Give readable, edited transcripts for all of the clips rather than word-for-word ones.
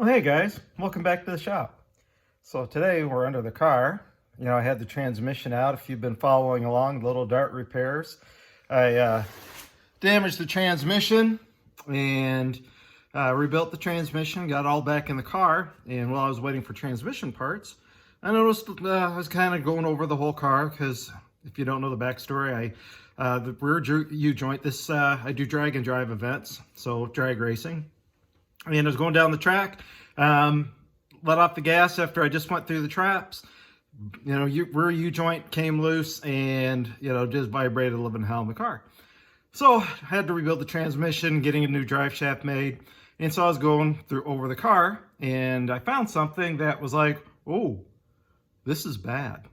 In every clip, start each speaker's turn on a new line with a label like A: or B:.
A: Well, hey guys, welcome back to the shop. So today we're under the car. I had the transmission out. If you've been following along, little dart repairs. I damaged the transmission and rebuilt the transmission, got it all back in the car. And while I was waiting for transmission parts, I noticed I was kind of going over the whole car because if you don't know the backstory, the rear U-joint, I do drag and drive events, so drag racing. And I was going down the track, let off the gas after I just went through the traps. Rear U-joint came loose and, just vibrated a living hell in the car. So I had to rebuild the transmission, getting a new drive shaft made. And so I was going through over the car and I found something that was like, oh, this is bad.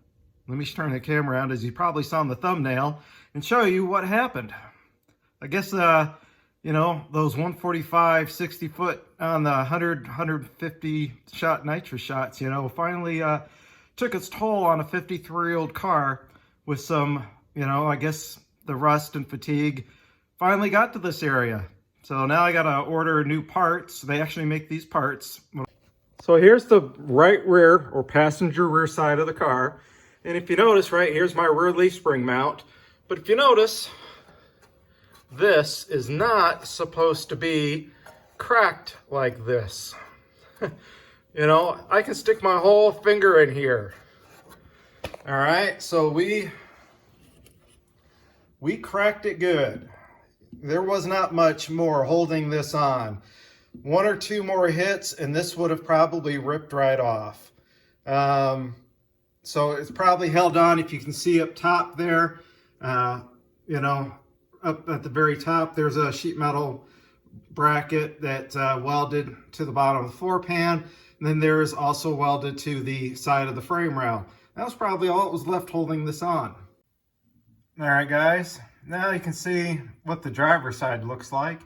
A: Let me turn the camera around, as you probably saw in the thumbnail, and show you what happened. I guess, those 145, 60 foot on the 150 shot nitrous shots, finally took its toll on a 53-year-old car with some, I guess the rust and fatigue finally got to this area. So now I got to order new parts. They actually make these parts. So here's the right rear or passenger rear side of the car. And if you notice, right here's my rear leaf spring mount. But if you notice, this is not supposed to be cracked like this. I can stick my whole finger in here. All right, so we cracked it good. There was not much more holding this on. One or two more hits and this would have probably ripped right off. So it's probably held on. If you can see up top there, up at the very top, there's a sheet metal bracket that welded to the bottom of the floor pan. And then there is also welded to the side of the frame rail. That was probably all that was left holding this on. All right, guys, now you can see what the driver's side looks like.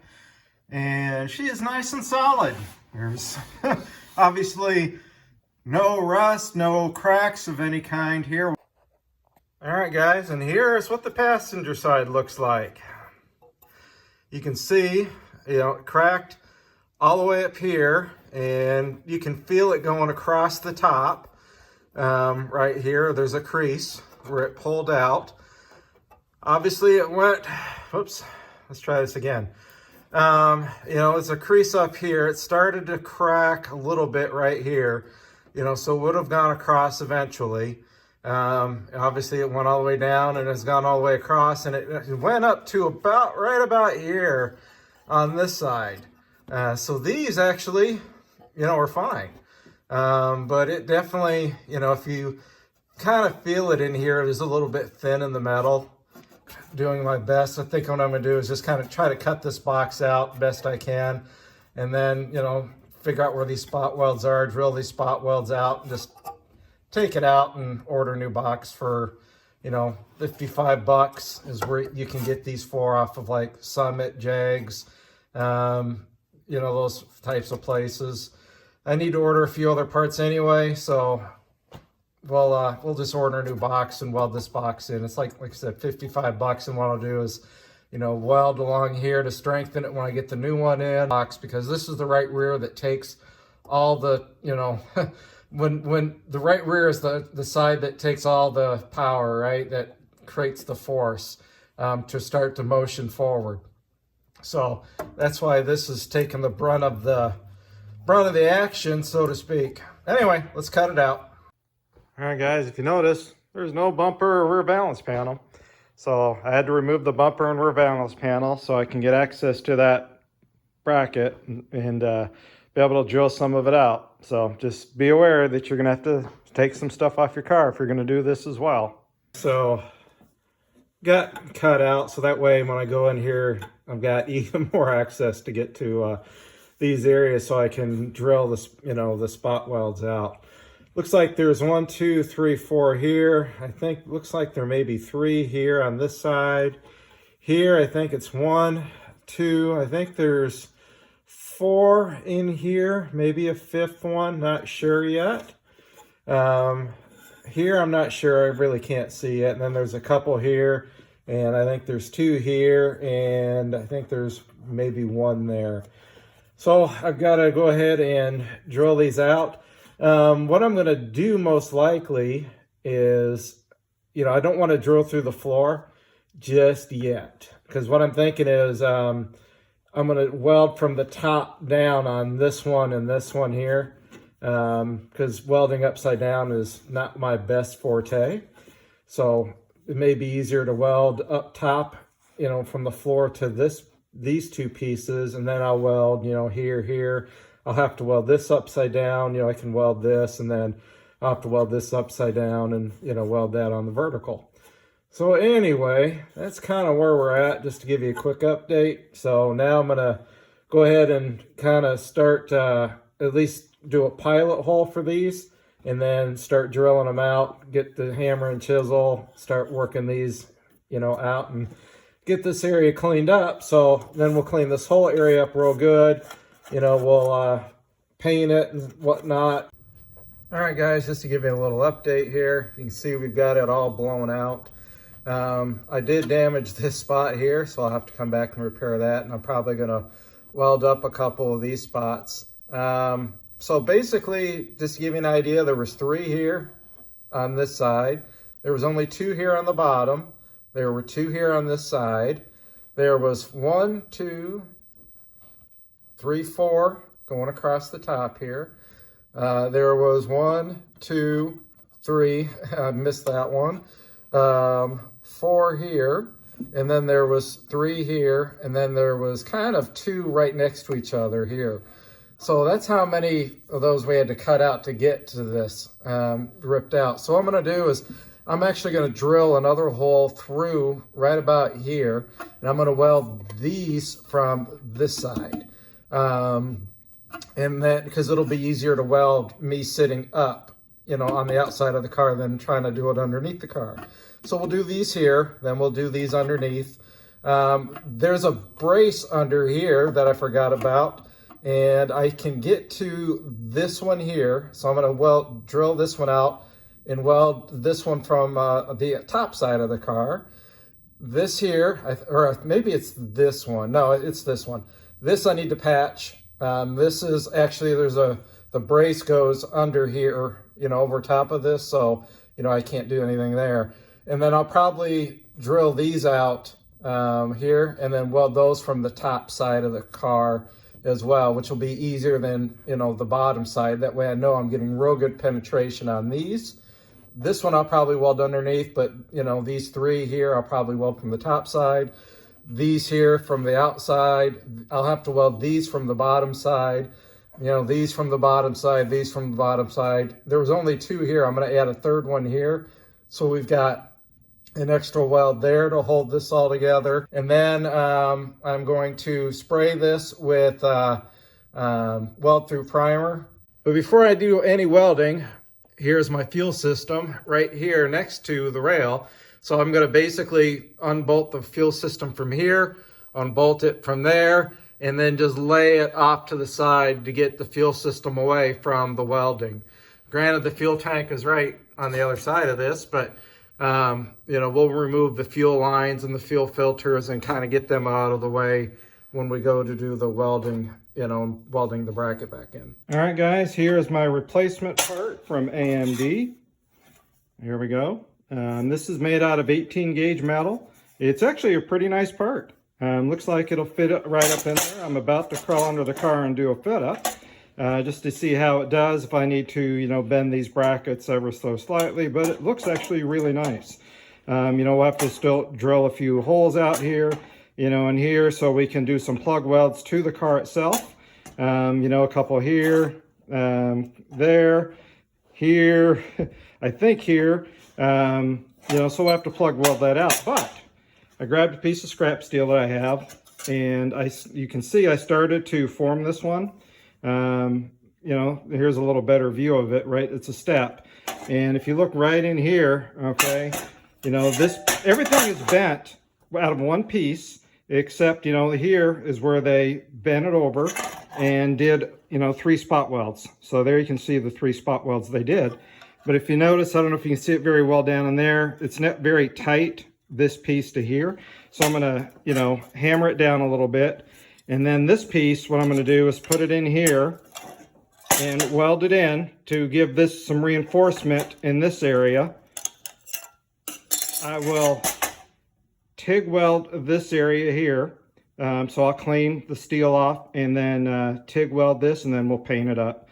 A: And she is nice and solid. There's obviously no rust, no cracks of any kind here. All right, guys, and here's what the passenger side looks like. You can see, it cracked all the way up here, and you can feel it going across the top. Right here, there's a crease where it pulled out. Obviously, it went, oops, let's try this again. It's a crease up here. It started to crack a little bit right here, so it would have gone across eventually. Obviously it went all the way down and has gone all the way across, and it went up to right about here on this side. So these actually, are fine. But it definitely, if you kind of feel it in here, it is a little bit thin in the metal. Doing my best. I think what I'm going to do is just kind of try to cut this box out best I can. And then, figure out where these spot welds are, drill these spot welds out, and just take it out and order a new box for, $55 is where you can get these for off of like Summit, Jags, those types of places. I need to order a few other parts anyway, so we'll just order a new box and weld this box in. It's like I said, $55, and what I'll do is, weld along here to strengthen it when I get the new one in box, because this is the right rear that takes all the, when the right rear is the side that takes all the power, right, that creates the force to start the motion forward. So that's why this is taking the brunt of the action, so to speak. Anyway, let's cut it out. All right, guys, if you notice, there's no bumper or rear balance panel. So I had to remove the bumper and rear balance panel so I can get access to that bracket and be able to drill some of it out. So just be aware that you're going to have to take some stuff off your car if you're going to do this as well. So got cut out so that way when I go in here, I've got even more access to get to these areas so I can drill this, the spot welds out. Looks like there's 1, 2, 3, 4 here. I think looks like there may be 3 here on this side. Here, I think it's 1, 2. I think there's 4 in here, maybe a 5th one. Not sure yet. Here, I'm not sure. I really can't see it. And then there's a couple here, and I think there's 2 here, and I think there's maybe 1 there. So I've got to go ahead and drill these out. What I'm going to do most likely is, I don't want to drill through the floor just yet, because what I'm thinking is I'm going to weld from the top down on this one and this one here, because welding upside down is not my best forte. So it may be easier to weld up top, from the floor to these two pieces, and then I'll weld, here. I'll have to weld this upside down, I can weld this, and then I'll have to weld this upside down and, weld that on the vertical. So anyway, that's kind of where we're at, just to give you a quick update. So now I'm going to go ahead and kind of start, at least do a pilot hole for these, and then start drilling them out, get the hammer and chisel, start working these, out, and get this area cleaned up. So then we'll clean this whole area up real good. We'll paint it and whatnot. All right, guys, just to give you a little update here. You can see we've got it all blown out. I did damage this spot here, so I'll have to come back and repair that. And I'm probably gonna weld up a couple of these spots. So basically, just to give you an idea, there was 3 here on this side. There was only 2 here on the bottom. There were 2 here on this side. There was 1, 2, 3, 4 going across the top here. There was 1, 2, 3, I missed that one. 4 here, and then there was 3 here, and then there was kind of 2 right next to each other here. So that's how many of those we had to cut out to get to this ripped out. So what I'm going to do is I'm actually going to drill another hole through right about here, and I'm going to weld these from this side. And that, because it'll be easier to weld me sitting up, on the outside of the car than trying to do it underneath the car. So we'll do these here, then we'll do these underneath. There's a brace under here that I forgot about, and I can get to this one here. So I'm going to drill this one out and weld this one from the top side of the car. This here, or maybe it's this one. No, it's this one. This I need to patch. This is actually, the brace goes under here, over top of this. So, I can't do anything there. And then I'll probably drill these out here, and then weld those from the top side of the car as well, which will be easier than, the bottom side. That way I know I'm getting real good penetration on these. This one I'll probably weld underneath, but, these 3 here I'll probably weld from the top side. These here from the outside, I'll have to weld these from the bottom side. These from the bottom side, these from the bottom side. There was only 2 here. I'm going to add a 3rd one here. So we've got an extra weld there to hold this all together. And then I'm going to spray this with weld through primer. But before I do any welding, here's my fuel system right here next to the rail. So I'm going to basically unbolt the fuel system from here, unbolt it from there, and then just lay it off to the side to get the fuel system away from the welding. Granted, the fuel tank is right on the other side of this, but we'll remove the fuel lines and the fuel filters and kind of get them out of the way when we go to do the welding, welding the bracket back in. All right, guys, here is my replacement part from AMD. Here we go. This is made out of 18 gauge metal. It's actually a pretty nice part. Looks like it'll fit right up in there. I'm about to crawl under the car and do a fit up. Just to see how it does, if I need to, bend these brackets ever so slightly, but it looks actually really nice. We'll have to still drill a few holes out here, in here, so we can do some plug welds to the car itself. A couple here, there, here, I think here, so we'll have to plug weld that out. But I grabbed a piece of scrap steel that I have, and you can see I started to form this one. Here's a little better view of it, right? It's a step. And if you look right in here, okay, everything is bent out of one piece, except, here is where they bent it over and did, 3 spot welds. So there you can see the 3 spot welds they did. But if you notice, I don't know if you can see it very well down in there, it's not very tight, this piece to here. So I'm gonna, hammer it down a little bit. And then this piece, what I'm going to do is put it in here and weld it in to give this some reinforcement in this area. I will TIG weld this area here. So I'll clean the steel off and then TIG weld this, and then we'll paint it up.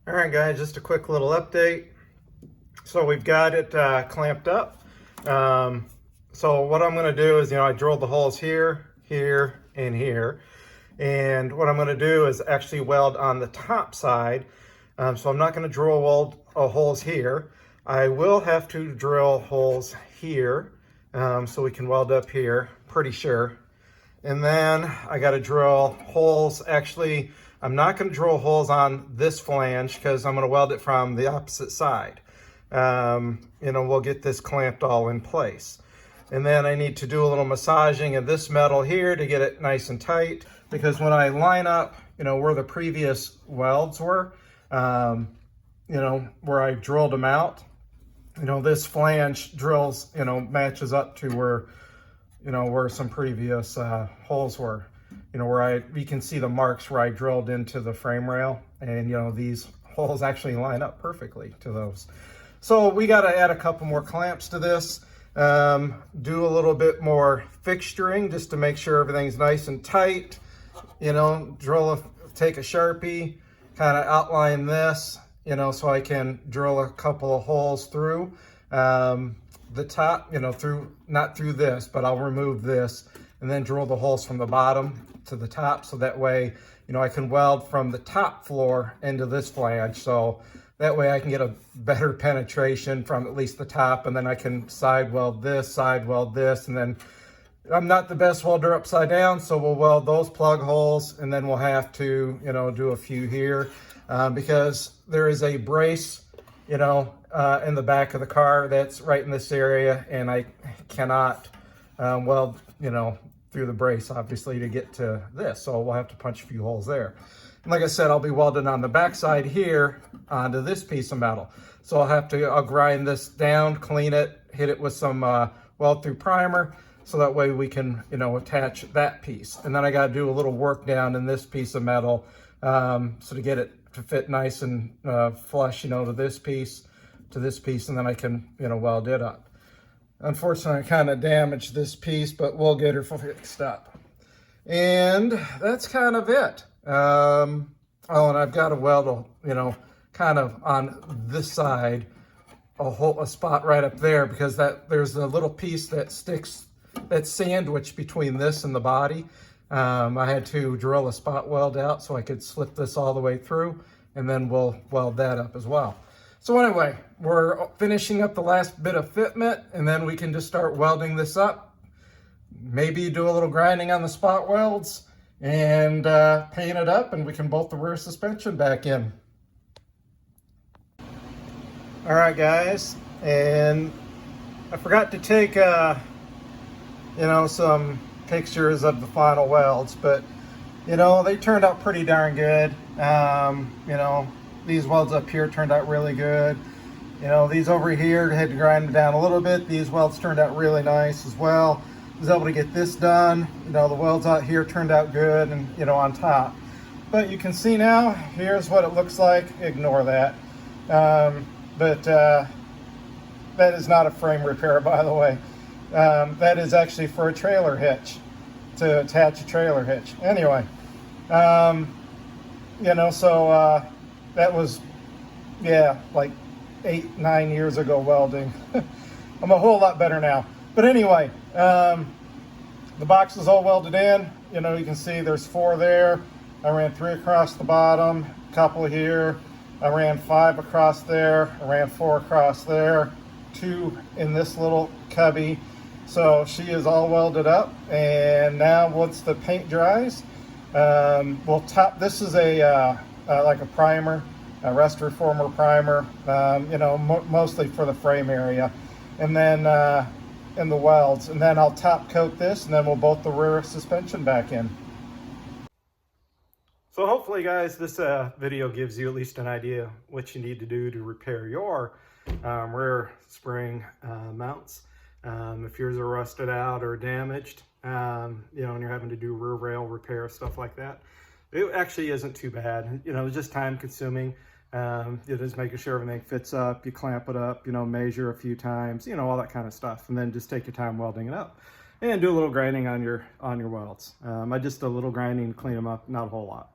A: All right, guys, just a quick little update. So we've got it clamped up. So what I'm going to do is, I drilled the holes here, here, and here. And what I'm going to do is actually weld on the top side. So I'm not going to drill weld holes here. I will have to drill holes here, so we can weld up here, pretty sure. And then I got to drill holes. Actually, I'm not going to drill holes on this flange because I'm going to weld it from the opposite side. We'll get this clamped all in place. And then I need to do a little massaging of this metal here to get it nice and tight, because when I line up, where the previous welds were, where I drilled them out, this flange drills, matches up to where some previous holes were, where you can see the marks where I drilled into the frame rail, and these holes actually line up perfectly to those. So we got to add a couple more clamps to this, do a little bit more fixturing just to make sure everything's nice and tight. Take a Sharpie, kind of outline this, so I can drill a couple of holes through the top, not through this, but I'll remove this and then drill the holes from the bottom to the top, so that way, I can weld from the top floor into this flange. So that way I can get a better penetration from at least the top, and then I can side weld this, and then I'm not the best welder upside down, so we'll weld those plug holes, and then we'll have to, do a few here, because there is a brace, in the back of the car that's right in this area, and I cannot weld, through the brace, obviously, to get to this. So we'll have to punch a few holes there. And like I said, I'll be welding on the backside here onto this piece of metal. So I'll grind this down, clean it, hit it with some weld through primer, so that way we can, attach that piece. And then I got to do a little work down in this piece of metal, so to get it to fit nice and flush, to this piece, and then I can, weld it up. Unfortunately, I kind of damaged this piece, but we'll get her fixed up. And that's kind of it. And I've got to weld, kind of on this side, a spot right up there, because there's a little piece that sticks, that's sandwiched between this and the body. I had to drill a spot weld out so I could slip this all the way through, and then we'll weld that up as well. So anyway, we're finishing up the last bit of fitment, and then we can just start welding this up. Maybe do a little grinding on the spot welds and paint it up, and we can bolt the rear suspension back in. All right, guys, and I forgot to take some pictures of the final welds, but they turned out pretty darn good. These welds up here turned out really good. These over here, had to grind them down a little bit. These welds turned out really nice as well. I was able to get this done. The welds out here turned out good, and on top. But you can see now, here's what it looks like. Ignore that. But that is not a frame repair, by the way. That is actually for a trailer hitch, to attach a trailer hitch. Anyway, that was, like 8-9 years ago welding. I'm a whole lot better now. But anyway, the box is all welded in. You can see there's 4 there. I ran 3 across the bottom, a couple here. I ran 5 across there. I ran 4 across there, 2 in this little cubby. So she is all welded up. And now once the paint dries, we'll top. This is like a primer, a rust reformer primer, mostly for the frame area, and then in the welds, and then I'll top coat this, and then we'll bolt the rear suspension back in. So hopefully, guys, this video gives you at least an idea what you need to do to repair your rear spring mounts. If yours are rusted out or damaged, you know, and you're having to do rear rail repair, stuff like that, it actually isn't too bad. You know, it's just time consuming. You're just making sure everything fits up, you clamp it up, you know, measure a few times, you know, all that kind of stuff, and then just take your time welding it up and do a little grinding on your welds. I just a little grinding to clean them up, not a whole lot.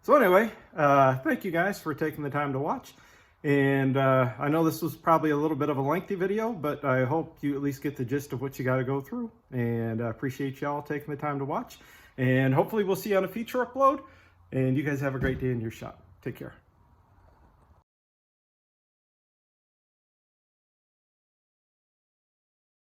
A: So anyway, thank you guys for taking the time to watch. And I know this was probably a little bit of a lengthy video, but I hope you at least get the gist of what you got to go through. And I appreciate y'all taking the time to watch. And hopefully we'll see you on a future upload. And you guys have a great day in your shop. Take care.